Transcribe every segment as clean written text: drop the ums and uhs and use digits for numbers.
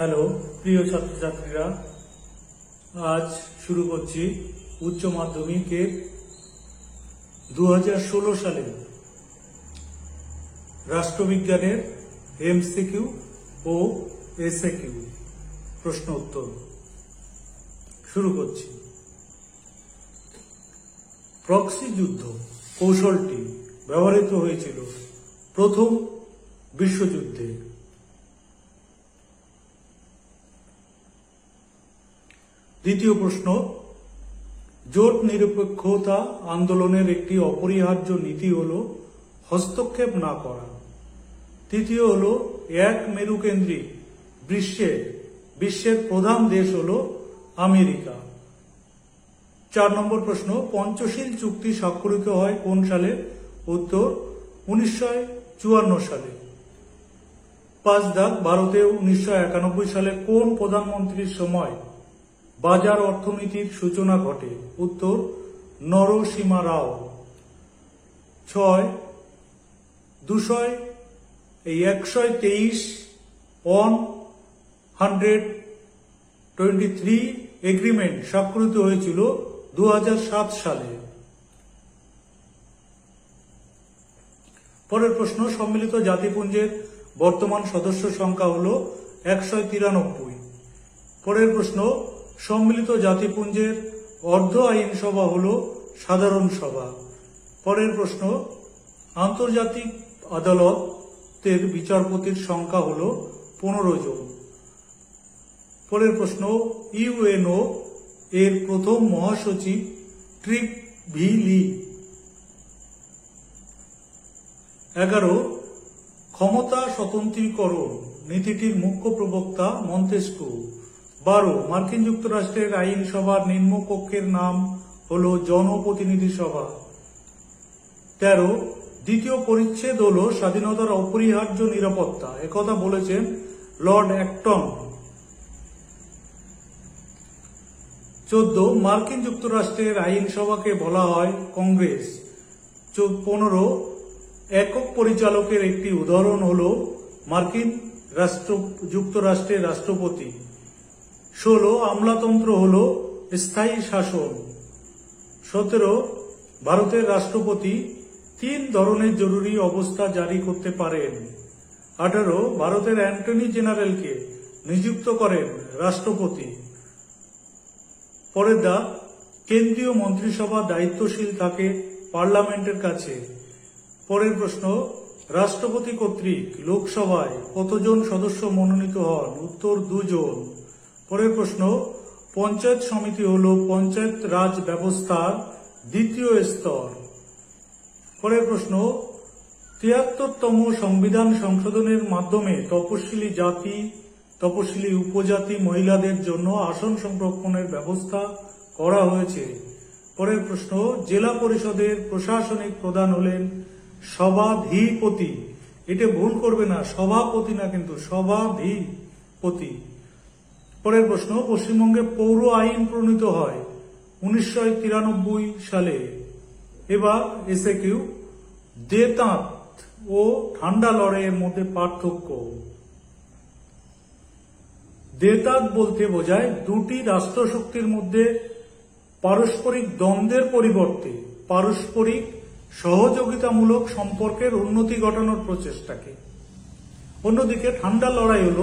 Hello প্রিয় ছাত্রছাত্রীরা, আজ শুরু করছি উচ্চ মাধ্যমিকের 2016 সালে রাষ্ট্রবিজ্ঞানের এমসিকিউ ও এসএকিউ প্রশ্ন উত্তর শুরু করছি। প্রক্সি যুদ্ধ কৌশলটি ব্যবহৃত হয়েছিল প্রথম বিশ্বযুদ্ধে। দ্বিতীয় প্রশ্ন, জোট নিরপেক্ষতা আন্দোলনের একটি অপরিহার্য নীতি হল হস্তক্ষেপ না করা। তৃতীয় হল এক মেরুকেন্দ্রিক বিশ্বের প্রধান দেশ হল আমেরিকা। 4 নম্বর প্রশ্ন, পঞ্চশীল চুক্তি স্বাক্ষরিত হয় কোন সালে? উত্তর 1954 সালে। 5 দাগ, ভারতে 1991 সালে কোন প্রধানমন্ত্রীর সময় বাজার অর্থনীতির সূচনা ঘটে? উত্তর নরসিমা রাও। 6 123 123 এগ্রিমেন্ট স্বাক্ষরিত হয়েছিল 2007 সালে। পরের প্রশ্ন, সম্মিলিত জাতিপুঞ্জের বর্তমান সদস্য সংখ্যা হল 193। পরের প্রশ্ন, সম্মিলিত জাতিপুঞ্জের অর্ধ আইনসভা হল সাধারণ সভা। পরের প্রশ্ন, আন্তর্জাতিক আদালতের বিচারপতির সংখ্যা হল 15 জন। পরের প্রশ্ন, ইউএনও এর প্রথম মহাসচিব ট্রিপ ভি লি। 11 ক্ষমতা স্বতন্ত্রীকরণ নীতিটির মুখ্য প্রবক্তা মন্তেস্কু। 12 মার্কিন যুক্তরাষ্ট্রের আইনসভার নিম্নকক্ষের নাম হল জনপ্রতিনিধি সভা। 13 দ্বিতীয় পরিচ্ছেদ হল স্বাধীনতার অপরিহার্য নিরাপত্তা, একথা বলেছেন লর্ড অ্যাক্টন। 14 মার্কিন যুক্তরাষ্ট্রের আইনসভাকে বলা হয় কংগ্রেস। 15 একক পরিচালকের একটি উদাহরণ হল মার্কিন যুক্তরাষ্ট্রের রাষ্ট্রপতি। 16 আমলাতন্ত্র হল স্থায়ী শাসন। 17 ভারতের রাষ্ট্রপতি 3 ধরনের জরুরি অবস্থা জারি করতে পারেন। 18 ভারতের অ্যাটর্নি জেনারেলকে নিযুক্ত করেন রাষ্ট্রপতি। পরের দা, কেন্দ্রীয় মন্ত্রিসভা দায়িত্বশীল থাকে পার্লামেন্টের কাছে। পরের প্রশ্ন, রাষ্ট্রপতি কর্তৃক লোকসভায় কতজন সদস্য মনোনীত হন? উত্তর 2 জন। পরের প্রশ্ন, পঞ্চায়েত সমিতি হল পঞ্চায়েত রাজ ব্যবস্থার দ্বিতীয় স্তর। পরের প্রশ্ন, 73তম সংবিধান সংশোধনের মাধ্যমে তপশিলি জাতি, তপশিলি উপজাতি মহিলাদের জন্য আসন সংরক্ষণের ব্যবস্থা করা হয়েছে। পরের প্রশ্ন, জেলা পরিষদের প্রশাসনিক প্রধান হলেন সভাধিপতি। এটা ভুল করবে না, সভাপতি না, কিন্তু সভাধিপতি। পরের প্রশ্ন, পশ্চিমবঙ্গে পৌর আইন প্রণীত হয় 1993 সালে। এবার এসএকিউ, দেতাঁত ও ঠান্ডা লড়াইয়ের মধ্যে পার্থক্য। দেতাঁত বলতে বোঝায় দুটি রাষ্ট্রশক্তির মধ্যে পারস্পরিক দ্বন্দ্বের পরিবর্তে পারস্পরিক সহযোগিতামূলক সম্পর্কের উন্নতি ঘটানোর প্রচেষ্টাকে। অন্যদিকে ঠান্ডা লড়াই হল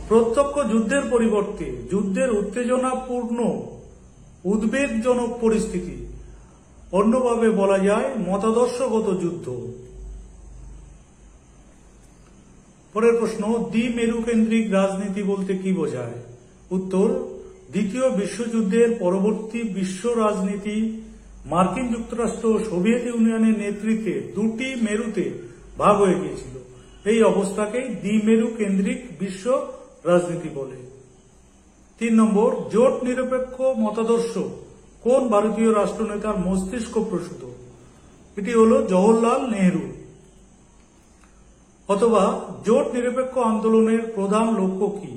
প্রত্যক্ষ যুদ্ধের পরিবর্তে যুদ্ধের উত্তেজনাপূর্ণ উদ্বেগজনক পরিস্থিতি, অন্যভাবে বলা যায় মতাদর্শগত যুদ্ধ। পরের প্রশ্ন, দ্বিমেরুকেন্দ্রিক রাজনীতি বলতে কি বোঝায়? উত্তর দ্বিতীয় বিশ্বযুদ্ধের পরবর্তী বিশ্ব রাজনীতি মার্কিন যুক্তরাষ্ট্র ও সোভিয়েত ইউনিয়নের নেতৃত্বে দুটি মেরুতে ভাগ হয়ে গিয়েছিল। এই অবস্থাকেই দ্বিমেরু কেন্দ্রিক বিশ্ব রাজনীতি বলে। 3 নম্বর, জোট নিরপেক্ষ মতাদর্শ কোন ভারতীয় রাষ্ট্রনেতার মস্তিষ্ক প্রসূত? এটি হল জওহরলাল নেহরু। অথবা জোট নিরপেক্ষ আন্দোলনের প্রধান লক্ষ্য কি?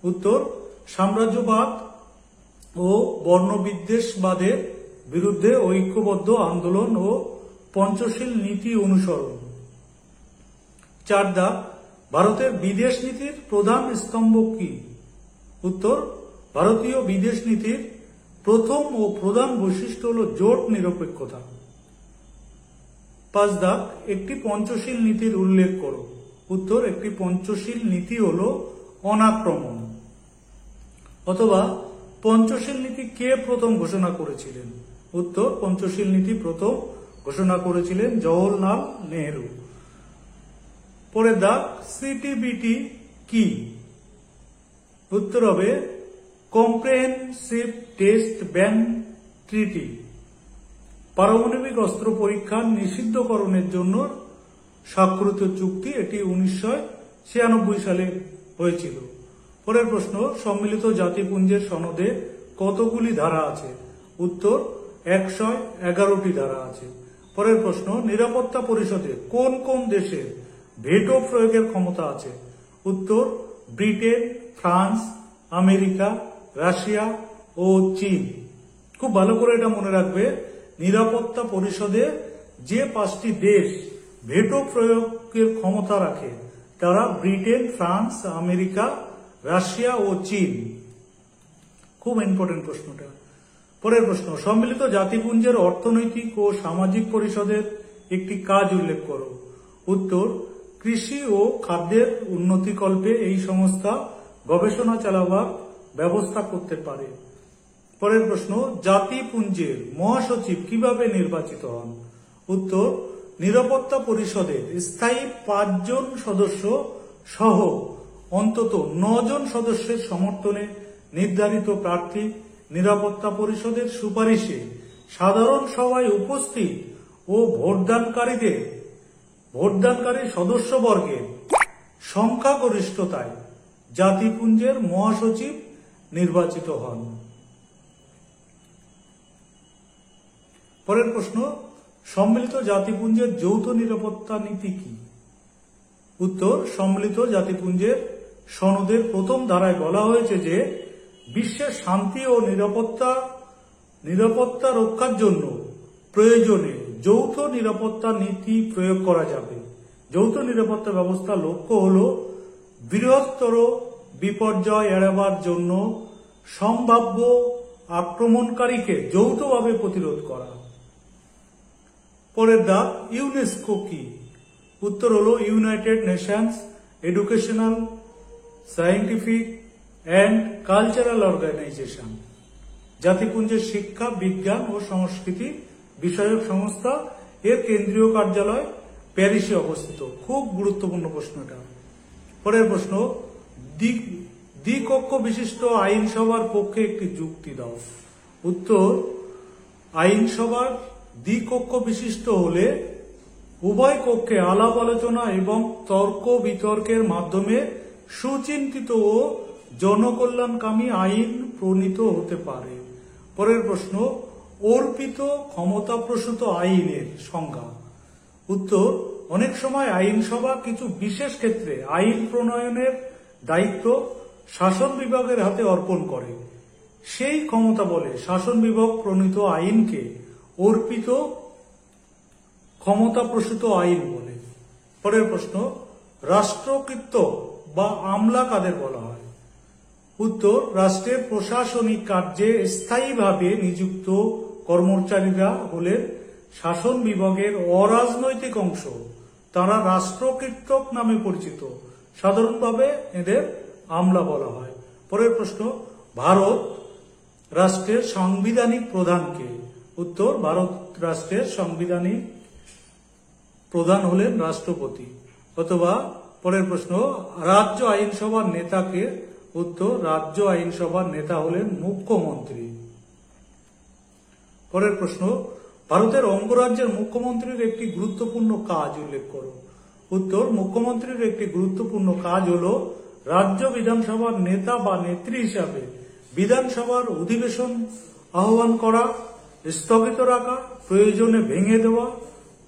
উত্তর সাম্রাজ্যবাদ ও বর্ণবিদ্বেষবাদের বিরুদ্ধে ঐক্যবদ্ধ আন্দোলন ও পঞ্চশীল নীতি অনুসরণ। 4 দাগ, ভারতের বিদেশ নীতির প্রধান স্তম্ভ কি? উত্তর, ভারতীয় বিদেশ নীতির প্রথম ও প্রধান বৈশিষ্ট্য হল জোট নিরপেক্ষতা। 5 দাগ, একটি পঞ্চশীল নীতির উল্লেখ করো। উত্তর, একটি পঞ্চশীল নীতি হল অনাক্রমণ। অথবা পঞ্চশীল নীতি কে প্রথম ঘোষণা করেছিলেন? উত্তর, পঞ্চশীল নীতি প্রথম ঘোষণা করেছিলেন জওহরলাল নেহেরু। পরের দাগ, সিটিবিটি কি? উত্তর হবে কম্প্রেহেনসিভ টেস্ট ব্যান ট্রিটি, পারমাণবিক অস্ত্র পরীক্ষা নিষিদ্ধকরণের জন্য স্বাক্ষরিত চুক্তি। এটি 1996 সালে হয়েছিল। পরের প্রশ্ন, সম্মিলিত জাতিপুঞ্জের সনদে কতগুলি ধারা আছে? উত্তর, 111টি ধারা আছে। পরের প্রশ্ন, নিরাপত্তা পরিষদে কোন কোন দেশের ভেটো প্রয়োগের ক্ষমতা আছে? উত্তর, ব্রিটেন, ফ্রান্স, আমেরিকা, রাশিয়া ও চীন। খুব ভালো করে এটা মনে রাখবে, নিরাপত্তা পরিষদে যে 5টি দেশ ভেটো প্রয়োগের ক্ষমতা রাখে তারা ব্রিটেন, ফ্রান্স, আমেরিকা, রাশিয়া ও চীন। খুব ইম্পর্টেন্ট প্রশ্নটা। পরের প্রশ্ন, সম্মিলিত জাতিপুঞ্জের অর্থনৈতিক ও সামাজিক পরিষদের একটি কাজ উল্লেখ করো। উত্তর, কৃষি ও খাদ্যের উন্নতিকল্পে এই সংস্থা গবেষণা চালাবার ব্যবস্থা করতে পারে। পরের প্রশ্ন, জাতিপুঞ্জের মহাসচিব কিভাবে নির্বাচিত হন? উত্তর, নিরাপত্তা পরিষদের স্থায়ী 5 জন সদস্য সহ অন্তত 9 জন সদস্যের সমর্থনে নির্ধারিত প্রার্থী নিরাপত্তা পরিষদের সুপারিশে সাধারণ সভায় উপস্থিত ও ভোটদানকারী সদস্যবর্গের সংখ্যাগরিষ্ঠতায় জাতিপুঞ্জের মহাসচিব নির্বাচিত হন। পরের প্রশ্ন, সম্মিলিত জাতিপুঞ্জের যৌথ নিরাপত্তা নীতি কি? উত্তর, সম্মিলিত জাতিপুঞ্জের সনদের প্রথম ধারায় বলা হয়েছে যে বিশ্বের শান্তি ও নিরাপত্তা রক্ষার জন্য প্রয়োজনে যৌথ নিরাপত্তা নীতি প্রয়োগ করা যাবে। যৌথ নিরাপত্তা ব্যবস্থার লক্ষ্য হল বৃহত্তর বিপর্যয় এড়াবার জন্য সম্ভাব্য আক্রমণকারীকে যৌথভাবে প্রতিরোধ করা। পরের দাগ, ইউনেস্কো কি? উত্তর হলো United Nations Educational, Scientific and Cultural Organization. জাতিপুঞ্জের শিক্ষা, বিজ্ঞান ও সংস্কৃতি বিষয়ক সংস্থা। এর কেন্দ্রীয় কার্যালয় প্যারিসে অবস্থিত। খুব গুরুত্বপূর্ণ প্রশ্নটা। পরের প্রশ্ন, দ্বিকক্ষ বিশিষ্ট আইনসভার পক্ষে একটি যুক্তি দাও। উত্তর, আইনসভার দ্বিকক্ষ বিশিষ্ট হলে উভয় কক্ষে আলাপ আলোচনা এবং তর্ক বিতর্কের মাধ্যমে সুচিন্তিত ও জনকল্যাণকামী আইন প্রণীত হতে পারে। পরের প্রশ্ন, অর্পিত ক্ষমতাপ্রসূত আইনের সংজ্ঞা। উত্তর, অনেক সময় আইনসভা কিছু বিশেষ ক্ষেত্রে আইন প্রণয়নের দায়িত্ব শাসন বিভাগের হাতে অর্পণ করে। সেই ক্ষমতা বলে শাসন বিভাগ প্রণীত আইনকে অর্পিত ক্ষমতাপ্রসূত আইন বলে। পরের প্রশ্ন, রাষ্ট্রকৃত্য বা আমলা কাদের বলা হয়? উত্তর, রাষ্ট্রের প্রশাসনিক কার্যে স্থায়ীভাবে নিযুক্ত কর্মচারীরা হলেন শাসন বিভাগের অরাজনৈতিক অংশ। তারা রাষ্ট্রকৃতক নামে পরিচিত। সাধারণভাবে এদের আমলা বলা হয়। পরের প্রশ্ন, ভারত রাষ্ট্রের সাংবিধানিক প্রধানকে? উত্তর, ভারত রাষ্ট্রের সাংবিধানিক প্রধান হলেন রাষ্ট্রপতি। অথবা পরের প্রশ্ন, রাজ্য আইনসভার নেতাকে? উত্তর, রাজ্য আইনসভার নেতা হলেন মুখ্যমন্ত্রী। পরের প্রশ্ন, ভারতের অঙ্গরাজ্যের মুখ্যমন্ত্রীর একটি গুরুত্বপূর্ণ কাজ উল্লেখ করো। উত্তর, মুখ্যমন্ত্রীর একটি গুরুত্বপূর্ণ কাজ হল রাজ্য বিধানসভার নেতা বা নেত্রী হিসাবে বিধানসভার অধিবেশন আহ্বান করা, স্থগিত রাখা, প্রয়োজনে ভেঙে দেওয়া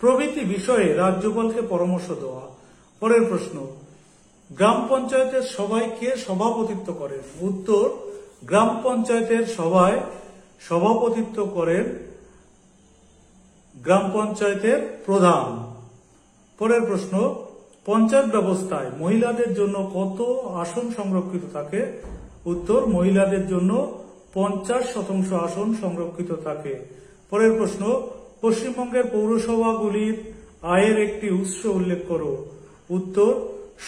প্রভৃতি বিষয়ে রাজ্যপালকে পরামর্শ দেওয়া। পরের প্রশ্ন, গ্রাম পঞ্চায়েতের সভায় কে সভাপতিত্ব করেন? উত্তর, গ্রাম পঞ্চায়েতের সভায় সভাপতিত্ব করেন গ্রাম পঞ্চায়েতের প্রধান। পরের প্রশ্ন, পঞ্চায়েত ব্যবস্থায় মহিলাদের জন্য কত আসন সংরক্ষিত থাকে? উত্তর, মহিলাদের জন্য 50% আসন সংরক্ষিত থাকে। পরের প্রশ্ন, পশ্চিমবঙ্গের পৌরসভাগুলির আয়ের একটি উৎস উল্লেখ করো। উত্তর,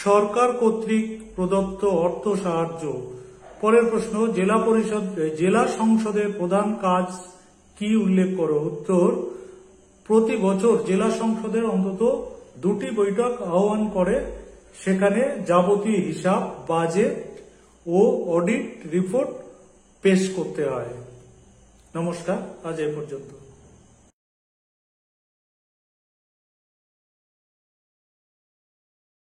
সরকার কর্তৃক প্রদত্ত অর্থ সাহায্য। পরের প্রশ্ন, জেলা সংসদের প্রধান কাজ কি উল্লেখ করো। উত্তর, প্রতি বছর জেলা সংসদের অন্তত 2টি বৈঠক আহ্বান করে, সেখানে যাবতীয় হিসাব, বাজেট ও অডিট রিপোর্ট পেশ করতে হয়। নমস্কার, আজ এই পর্যন্ত।